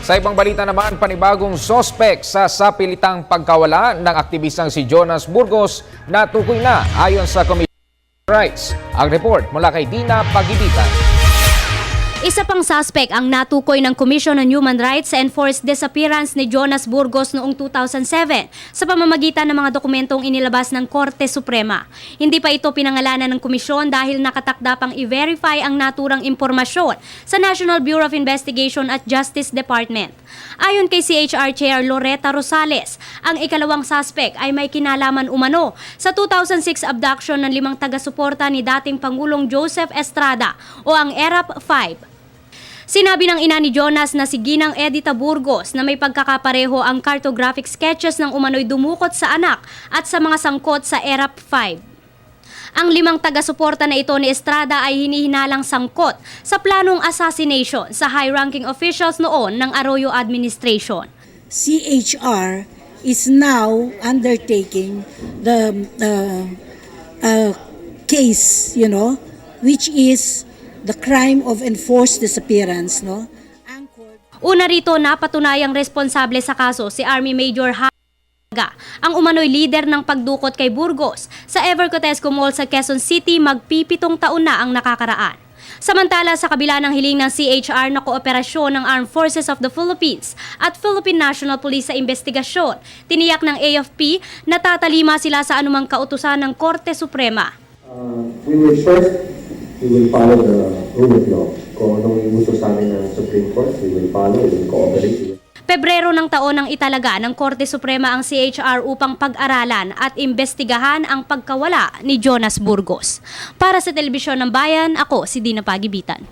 Sa ibang balita naman, panibagong sospek sa sapilitang pagkawala ng aktivistang si Jonas Burgos na tukoy na ayon sa Commission on Rights. Ang report mula kay Dina Pagibitan. Isa pang suspect ang natukoy ng Commission on Human Rights sa enforced disappearance ni Jonas Burgos noong 2007 sa pamamagitan ng mga dokumentong inilabas ng Korte Suprema. Hindi pa ito pinangalanan ng komisyon dahil nakatakda pang i-verify ang naturang impormasyon sa National Bureau of Investigation at Justice Department. Ayon kay CHR Chair Loretta Rosales, ang ikalawang suspect ay may kinalaman umano sa 2006 abduction ng 5 taga-suporta ni dating Pangulong Joseph Estrada o ang ERAP-5. Sinabi ng ina ni Jonas na si Ginang Edita Burgos na may pagkakapareho ang cartographic sketches ng umano'y dumukot sa anak at sa mga sangkot sa ERAP-5. Ang 5 taga-suporta na ito ni Estrada ay hinihinalang sangkot sa planong assassination sa high-ranking officials noon ng Arroyo administration. CHR is now undertaking the case, which is the crime of enforced disappearance, Una rito, napatunayang responsable sa kaso si Army Major ang umano'y leader ng pagdukot kay Burgos sa Evercotesco Mall sa Quezon City magpipitong taon na ang nakakaraan. Samantala, sa kabila ng hiling ng CHR na kooperasyon ng Armed Forces of the Philippines at Philippine National Police sa investigasyon, tiniyak ng AFP na tatalima sila sa anumang kautusan ng Korte Suprema. We will follow the rule of law. Kung anong iuso sa amin ng Supreme Court, we will follow, we will cooperate. Pebrero ng taon ang italaga ng Korte Suprema ang CHR upang pag-aralan at imbestigahan ang pagkawala ni Jonas Burgos. Para sa Telebisyon ng Bayan, ako si Dina Pagibitan.